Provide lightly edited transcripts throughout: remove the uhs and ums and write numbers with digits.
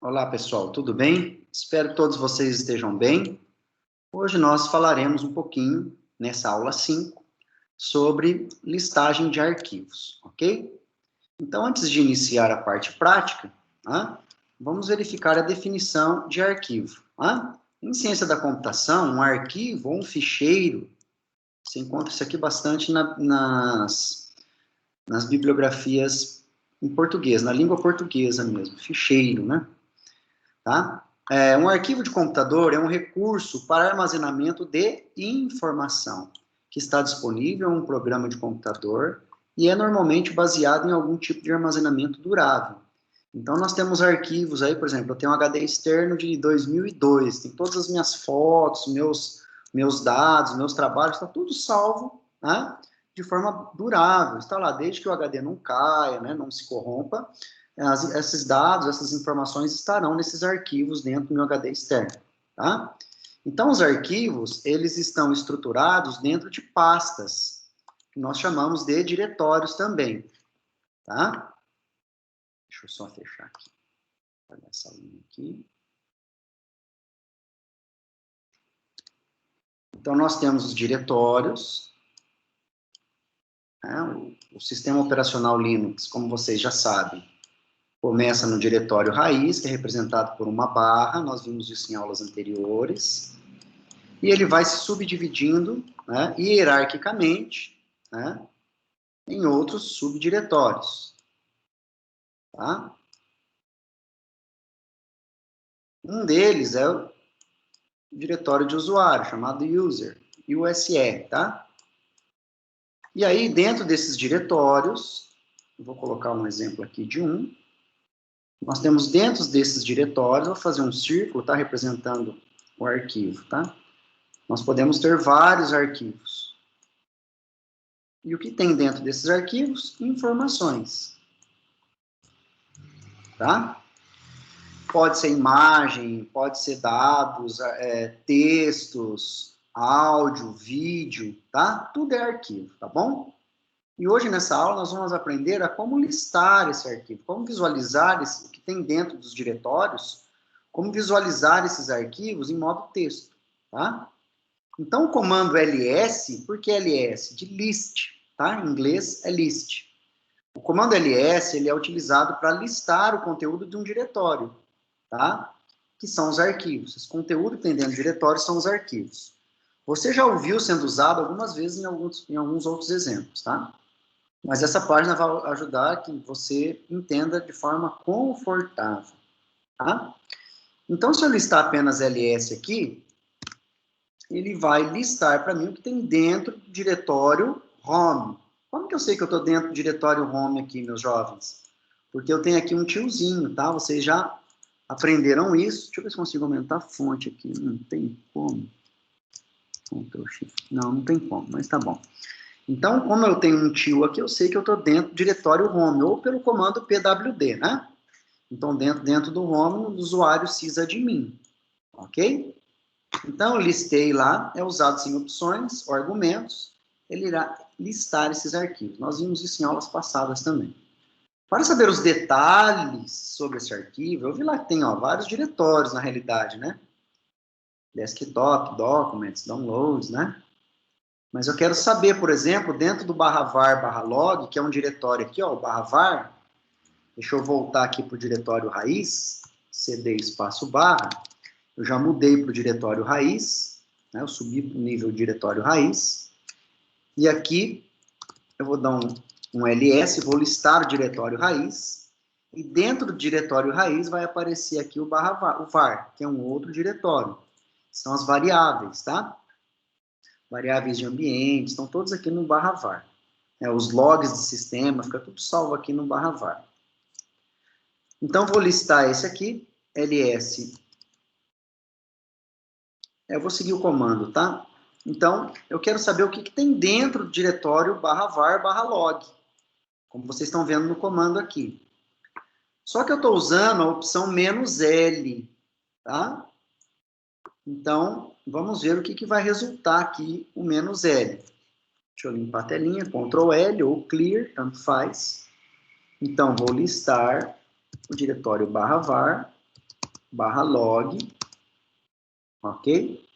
Olá, pessoal, tudo bem? Espero que todos vocês estejam bem. Hoje nós falaremos um pouquinho, nessa aula 5, sobre listagem de arquivos, ok? Então, antes de iniciar a parte prática, vamos verificar a definição de arquivo. Em ciência da computação, um arquivo ou um ficheiro, você encontra isso aqui bastante nas bibliografias em português, na língua portuguesa mesmo, ficheiro, né? Tá? Um arquivo de computador é um recurso para armazenamento de informação que está disponível em um programa de computador e é normalmente baseado em algum tipo de armazenamento durável. Então, nós temos arquivos aí, por exemplo, eu tenho um HD externo de 2002, tem todas as minhas fotos, meus dados, meus trabalhos, está tudo salvo, né, de forma durável, está lá desde que o HD não caia, né, não se corrompa. Esses dados, essas informações estarão nesses arquivos dentro do meu HD externo, tá? Então, os arquivos, eles estão estruturados dentro de pastas, que nós chamamos de diretórios também, tá? Deixa eu só fechar aqui, olha essa linha aqui. Então, nós temos os diretórios, né? O sistema operacional Linux, como vocês já sabem, começa no diretório raiz, que é representado por uma barra, nós vimos isso em aulas anteriores, e ele vai se subdividindo, né, hierarquicamente, né, em outros subdiretórios. Tá? Um deles é o diretório de usuário, chamado user, USR, tá? E aí, dentro desses diretórios, vou colocar um exemplo aqui de um, nós temos dentro desses diretórios, vou fazer um círculo, tá, representando o arquivo, tá? Nós podemos ter vários arquivos. E o que tem dentro desses arquivos? Informações. Tá? Pode ser imagem, pode ser dados, textos, áudio, vídeo, tá? Tudo é arquivo, tá bom? E hoje nessa aula nós vamos aprender a como listar esse arquivo, como visualizar o que tem dentro dos diretórios, como visualizar esses arquivos em modo texto, tá? Então, o comando ls, por que ls? De list, tá? Em inglês é list. O comando ls, ele é utilizado para listar o conteúdo de um diretório, tá? Que são os arquivos. Esse conteúdo que tem dentro do diretório são os arquivos. Você já ouviu sendo usado algumas vezes em alguns outros exemplos, tá? Mas essa página vai ajudar que você entenda de forma confortável, tá? Então, se eu listar apenas ls aqui, ele vai listar para mim o que tem dentro do diretório home. Como que eu sei que eu estou dentro do diretório home aqui, meus jovens? Porque eu tenho aqui um tiozinho, tá? Vocês já aprenderam isso. Deixa eu ver se consigo aumentar a fonte aqui. Não tem como. Não, não tem como, mas tá bom. Então, como eu tenho um tio aqui, eu sei que eu estou dentro do diretório home, ou pelo comando pwd, né? Então, dentro do home, o usuário sysadmin, ok? Então, eu listei lá, é usado sem opções ou argumentos, ele irá listar esses arquivos. Nós vimos isso em aulas passadas também. Para saber os detalhes sobre esse arquivo, eu vi lá que tem vários diretórios, na realidade, né? Desktop, Documents, Downloads, né? Mas eu quero saber, por exemplo, dentro do /var/log, que é um diretório aqui, ó, o /var, deixa eu voltar aqui para o diretório raiz, cd espaço barra, eu já mudei para o diretório raiz, né, eu subi para o nível diretório raiz, e aqui eu vou dar um ls, vou listar o diretório raiz, e dentro do diretório raiz vai aparecer aqui o var, que é um outro diretório. São as variáveis, tá? Variáveis de ambiente, estão todos aqui no /var. Os logs de sistema, fica tudo salvo aqui no /var. Então, vou listar esse aqui, ls. Eu vou seguir o comando, tá? Então, eu quero saber o que tem dentro do diretório /var/log, como vocês estão vendo no comando aqui. Só que eu estou usando a opção "-l", tá? Então, vamos ver o que vai resultar aqui o "-l". Deixa eu limpar a telinha, Ctrl L ou Clear, tanto faz. Então, vou listar o diretório /var barra log, ok?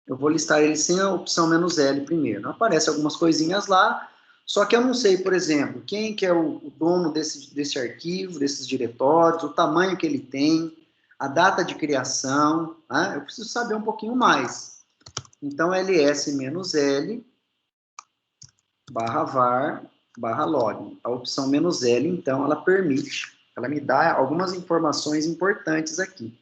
Eu vou listar ele sem a opção "-l" primeiro. Aparece algumas coisinhas lá, só que eu não sei, por exemplo, quem que é o dono desse arquivo, desses diretórios, o tamanho que ele tem, a data de criação, né? Eu preciso saber um pouquinho mais. Então, ls-l, barra var, barra log. A opção "-l", então, ela permite, ela me dá algumas informações importantes aqui.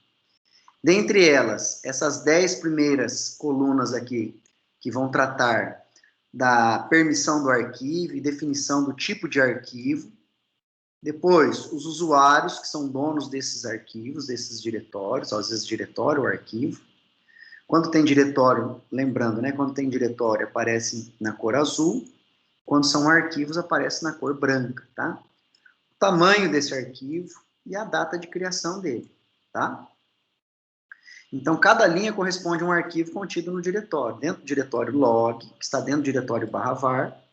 Dentre elas, essas 10 primeiras colunas aqui, que vão tratar da permissão do arquivo e definição do tipo de arquivo. Depois, os usuários, que são donos desses arquivos, desses diretórios, às vezes diretório ou arquivo. Quando tem diretório, lembrando, né, quando tem diretório aparece na cor azul, quando são arquivos aparece na cor branca, tá? O tamanho desse arquivo e a data de criação dele, tá? Então, cada linha corresponde a um arquivo contido no diretório. Dentro do diretório log, que está dentro do diretório barra var,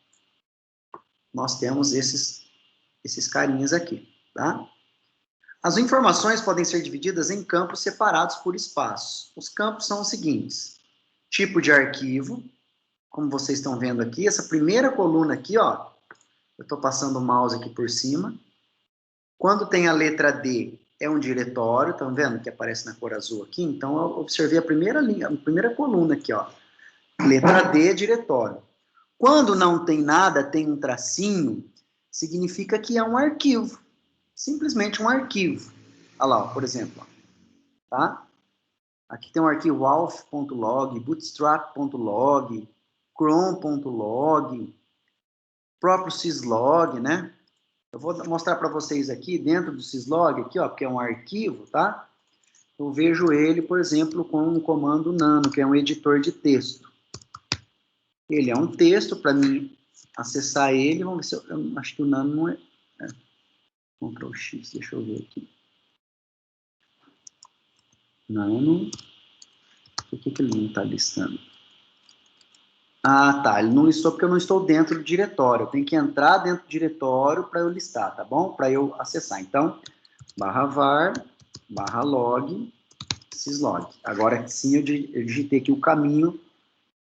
nós temos esses carinhas aqui, tá? As informações podem ser divididas em campos separados por espaços. Os campos são os seguintes: tipo de arquivo, como vocês estão vendo aqui, essa primeira coluna aqui, ó, eu estou passando o mouse aqui por cima. Quando tem a letra D, é um diretório, estão vendo que aparece na cor azul aqui? Então, eu observei a primeira linha, a primeira coluna aqui, ó. Letra D é diretório. Quando não tem nada, tem um tracinho, significa que é um arquivo. Simplesmente um arquivo. Olha lá, ó, por exemplo. Ó, tá? Aqui tem um arquivo auth.log, bootstrap.log, chrome.log, próprio syslog, né? Eu vou mostrar para vocês aqui, dentro do syslog, aqui, ó, porque é um arquivo, tá? Eu vejo ele, por exemplo, com o comando nano, que é um editor de texto. Ele é um texto, para mim acessar ele, vamos ver se eu acho que o nano não é... Ctrl X, deixa eu ver aqui. Nano, por que ele não está listando? Ah, tá, ele não listou porque eu não estou dentro do diretório. Eu tenho que entrar dentro do diretório para eu listar, tá bom? Para eu acessar. Então, barra var, barra log, syslog. Agora sim eu digitei aqui o caminho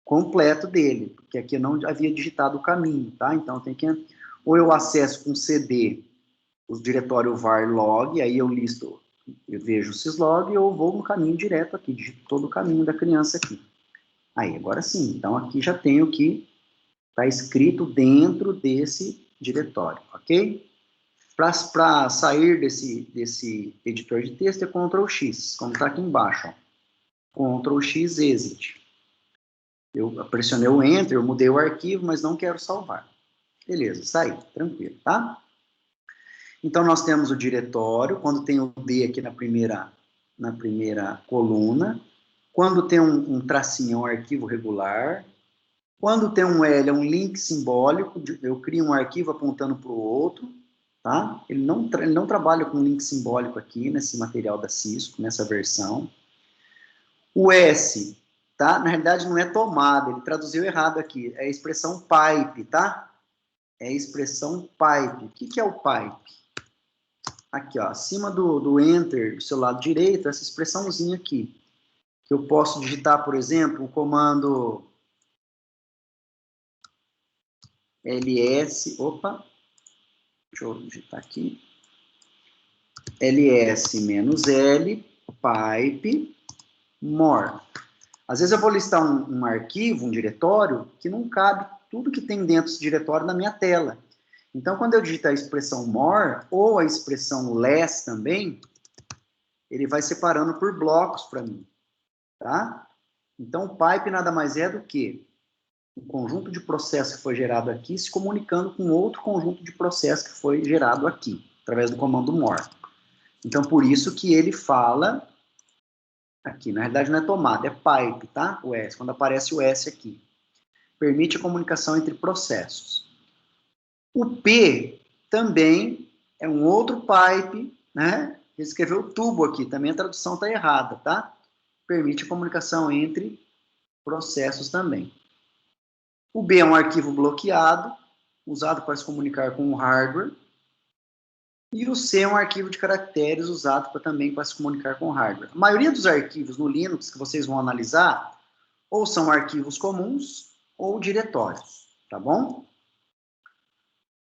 completo dele, porque aqui eu não havia digitado o caminho, tá? Então eu tenho que... Ou eu acesso com cd o diretório var log, aí eu listo, eu vejo o syslog, ou vou no caminho direto aqui, digito todo o caminho da criança aqui. Aí, agora sim. Então aqui já tenho que está escrito dentro desse diretório, ok? Para sair desse editor de texto é Ctrl X, como está aqui embaixo. Ó. Ctrl X Exit. Eu pressionei o Enter, eu mudei o arquivo, mas não quero salvar. Beleza, saí, tranquilo, tá? Então, nós temos o diretório, quando tem o D aqui na primeira coluna. Quando tem um tracinho, é um arquivo regular. Quando tem um L, é um link simbólico, eu crio um arquivo apontando para o outro, tá? Ele não trabalha com link simbólico aqui, nesse material da Cisco, nessa versão. O S, tá? Na realidade não é tomada, ele traduziu errado aqui, é a expressão pipe, tá? É a expressão pipe. O que é o pipe? Aqui, ó, acima do Enter, do seu lado direito, essa expressãozinha aqui, que eu posso digitar, por exemplo, o comando ls, opa, deixa eu digitar aqui, ls-l, pipe, more. Às vezes eu vou listar um arquivo, um diretório, que não cabe tudo que tem dentro desse diretório na minha tela. Então, quando eu digitar a expressão more, ou a expressão less também, ele vai separando por blocos para mim, tá? Então, o pipe nada mais é do que um conjunto de processos que foi gerado aqui se comunicando com outro conjunto de processos que foi gerado aqui, através do comando more. Então, por isso que ele fala aqui, na realidade não é tomada, é pipe, tá? O S, quando aparece o S aqui. Permite a comunicação entre processos. O P também é um outro pipe, né? Ele escreveu tubo aqui, também a tradução está errada, tá? Permite a comunicação entre processos também. O B é um arquivo bloqueado, usado para se comunicar com o hardware. E o C é um arquivo de caracteres usado também para se comunicar com o hardware. A maioria dos arquivos no Linux que vocês vão analisar, ou são arquivos comuns, ou diretórios, tá bom?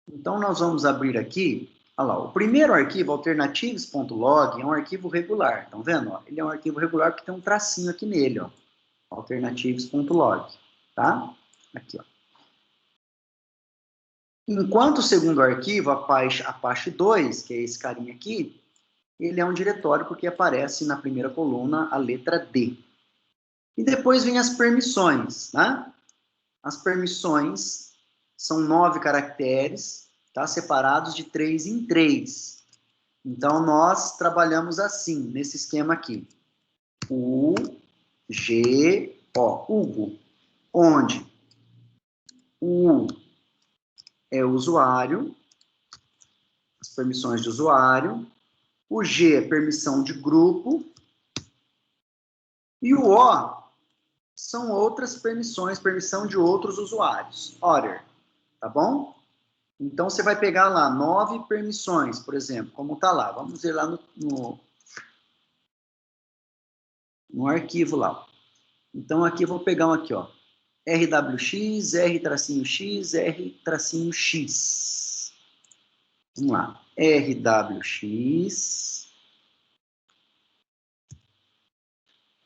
Então, nós vamos abrir aqui, olha lá, o primeiro arquivo, alternatives.log, é um arquivo regular, estão vendo? Ó? Ele é um arquivo regular porque tem um tracinho aqui nele, ó, alternatives.log, tá? Aqui, ó. Enquanto o segundo arquivo, Apache 2, que é esse carinha aqui, ele é um diretório porque aparece na primeira coluna a letra D. E depois vem as permissões, né? As permissões são 9 caracteres, tá? Separados de 3 em 3. Então, nós trabalhamos assim, nesse esquema aqui. Hugo, onde o U é o usuário, as permissões de usuário, o G é permissão de grupo, e o O são outras permissões, permissão de outros usuários. Order, tá bom? Então, você vai pegar lá 9 permissões, por exemplo, como está lá. Vamos ver lá no arquivo lá. Então, aqui eu vou pegar um aqui, ó. RWX, R-X, R-X. Vamos lá. RWX,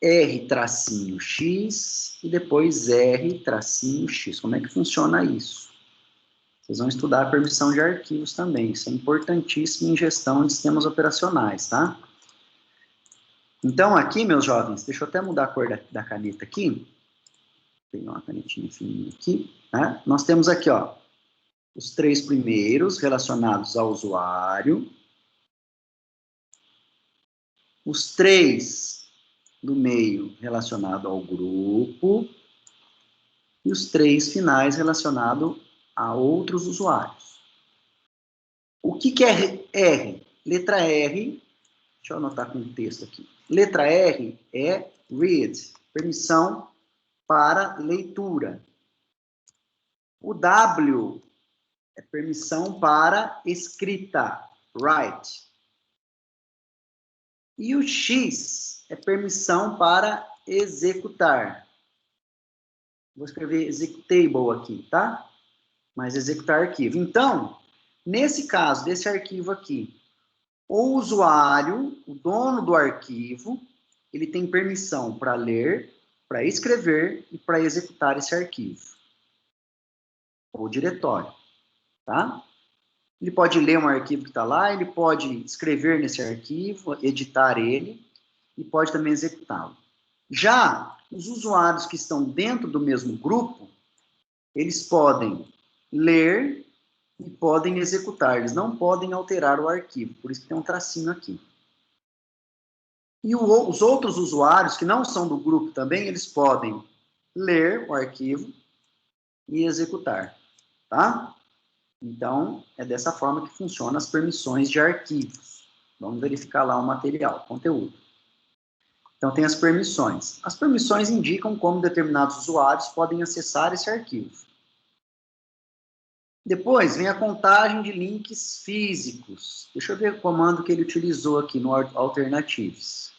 R-X e depois R-X. Como é que funciona isso? Vocês vão estudar a permissão de arquivos também. Isso é importantíssimo em gestão de sistemas operacionais, tá? Então, aqui, meus jovens, deixa eu até mudar a cor da caneta aqui. Vou pegar uma canetinha fininha aqui. Né? Nós temos aqui, ó, os 3 primeiros relacionados ao usuário. Os 3 do meio relacionados ao grupo. E os 3 finais relacionados a outros usuários. O que é R? Letra R, deixa eu anotar com o texto aqui. Letra R é read, permissão para leitura. O W é permissão para escrita, write. E o X é permissão para executar. Vou escrever executable aqui, tá? Mas executar arquivo. Então, nesse caso, desse arquivo aqui, o usuário, o dono do arquivo, ele tem permissão para ler, para escrever e para executar esse arquivo. Ou diretório, tá? Ele pode ler um arquivo que está lá, ele pode escrever nesse arquivo, editar ele, e pode também executá-lo. Já os usuários que estão dentro do mesmo grupo, eles podem ler e podem executar, eles não podem alterar o arquivo, por isso que tem um tracinho aqui. E os outros usuários, que não são do grupo também, eles podem ler o arquivo e executar, tá? Então, é dessa forma que funcionam as permissões de arquivos. Vamos verificar lá o material, o conteúdo. Então, tem as permissões. As permissões indicam como determinados usuários podem acessar esse arquivo. Depois, vem a contagem de links físicos. Deixa eu ver o comando que ele utilizou aqui no Alternatives.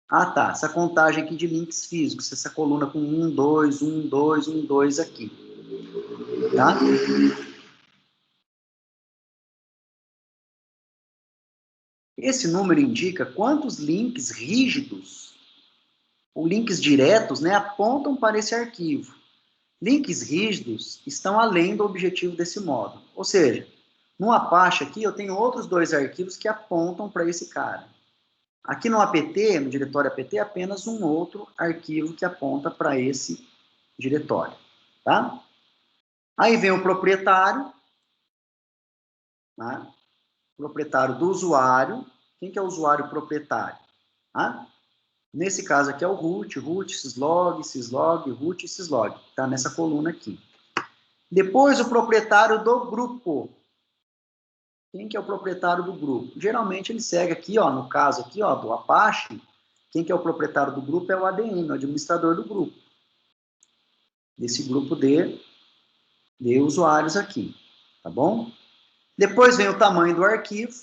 Ah, tá. Essa contagem aqui de links físicos. Essa coluna com 1, 2, 1, 2, 1, 2 aqui. Tá? Esse número indica quantos links rígidos, ou links diretos, né, apontam para esse arquivo. Links rígidos estão além do objetivo desse módulo. Ou seja, no Apache aqui, eu tenho outros 2 arquivos que apontam para esse cara. Aqui no APT, no diretório APT, apenas um outro arquivo que aponta para esse diretório. Tá? Aí vem o proprietário, né? Proprietário do usuário. Quem que é o usuário proprietário? Tá? Nesse caso aqui é o root, syslog, root e syslog. Está nessa coluna aqui. Depois, o proprietário do grupo. Quem que é o proprietário do grupo? Geralmente ele segue aqui, ó, no caso aqui, ó, do Apache, quem que é o proprietário do grupo é o ADM, o administrador do grupo. Desse grupo de usuários aqui, tá bom? Depois vem o tamanho do arquivo.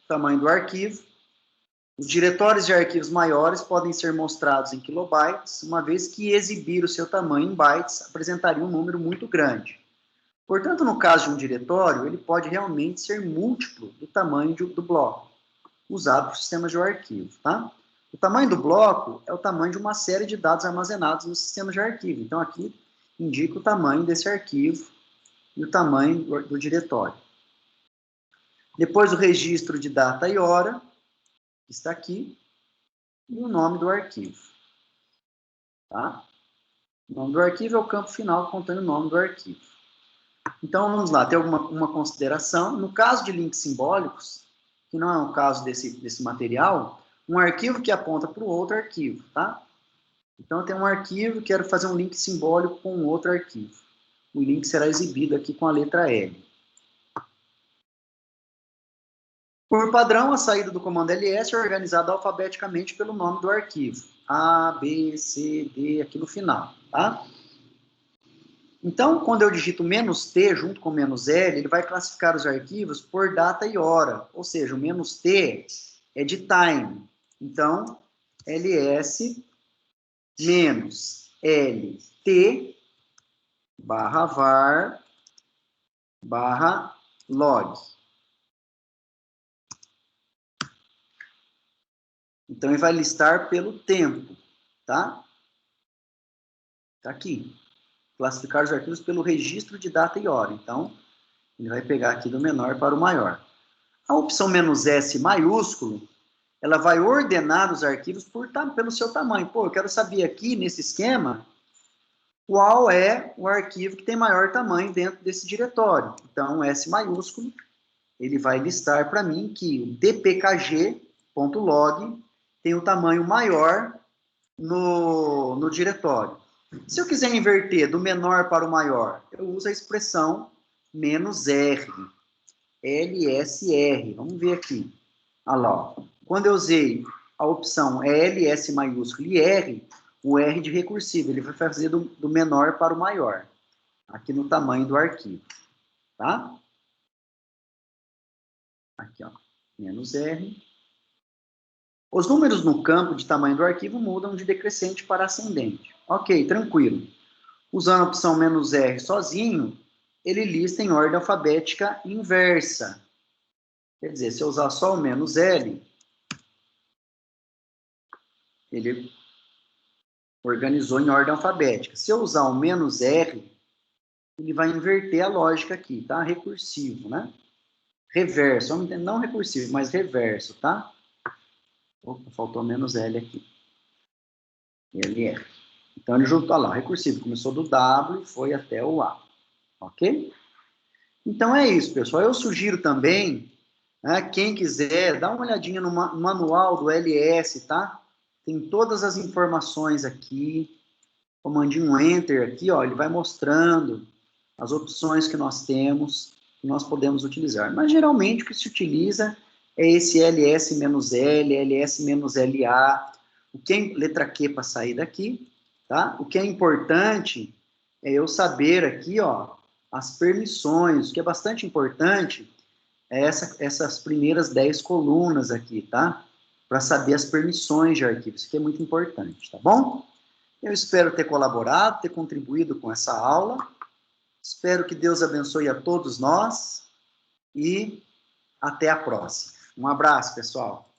Tamanho do arquivo. Os diretórios de arquivos maiores podem ser mostrados em kilobytes, uma vez que exibir o seu tamanho em bytes apresentaria um número muito grande. Portanto, no caso de um diretório, ele pode realmente ser múltiplo do tamanho do bloco, usado por sistemas de arquivo, tá? O tamanho do bloco é o tamanho de uma série de dados armazenados no sistema de arquivo. Então, aqui indica o tamanho desse arquivo e o tamanho do diretório. Depois, o registro de data e hora, que está aqui, e o nome do arquivo. Tá? O nome do arquivo é o campo final contendo o nome do arquivo. Então, vamos lá, tem uma consideração. No caso de links simbólicos, que não é o caso desse material, um arquivo que aponta para o outro arquivo, tá? Então, eu tenho um arquivo, quero fazer um link simbólico com outro arquivo. O link será exibido aqui com a letra L. Por padrão, a saída do comando ls é organizada alfabeticamente pelo nome do arquivo. A, B, C, D, aqui no final, tá? Então, quando eu digito "-t" junto com "-l", ele vai classificar os arquivos por data e hora. Ou seja, o "-t" é de time. Então, ls -lt /var /log. Então, ele vai listar pelo tempo, tá? Tá aqui. Classificar os arquivos pelo registro de data e hora. Então, ele vai pegar aqui do menor para o maior. A opção "-s" maiúsculo, ela vai ordenar os arquivos pelo seu tamanho. Pô, eu quero saber aqui, nesse esquema, qual é o arquivo que tem maior tamanho dentro desse diretório. Então, S maiúsculo, ele vai listar para mim que o dpkg.log tem o tamanho maior no diretório. Se eu quiser inverter do menor para o maior, eu uso a expressão "-r", LSR. Vamos ver aqui. Olha lá. Quando eu usei a opção LS maiúsculo e R, o R de recursivo, ele vai fazer do menor para o maior, aqui no tamanho do arquivo. Tá? Aqui, ó, -R. Os números no campo de tamanho do arquivo mudam de decrescente para ascendente. Ok, tranquilo. Usando a opção "-r" sozinho, ele lista em ordem alfabética inversa. Quer dizer, se eu usar só o "-l", ele organizou em ordem alfabética. Se eu usar o "-r", ele vai inverter a lógica aqui, tá? Recursivo, né? Reverso, vamos entender, não recursivo, mas reverso, tá? Opa, faltou "-l" aqui. LR. Então, ele juntou lá, recursivo, começou do W e foi até o A. Ok? Então, é isso, pessoal. Eu sugiro também, né, quem quiser, dá uma olhadinha no manual do LS, tá? Tem todas as informações aqui. Comandinho Enter aqui, ó, ele vai mostrando as opções que nós temos, que nós podemos utilizar. Mas, geralmente, o que se utiliza é esse ls-l, ls-la, o que é letra Q para sair daqui, tá? O que é importante é eu saber aqui, ó, as permissões. O que é bastante importante é essas primeiras 10 colunas aqui, tá? Para saber as permissões de arquivo. Isso aqui é muito importante, tá bom? Eu espero ter colaborado, ter contribuído com essa aula. Espero que Deus abençoe a todos nós e até a próxima. Um abraço, pessoal.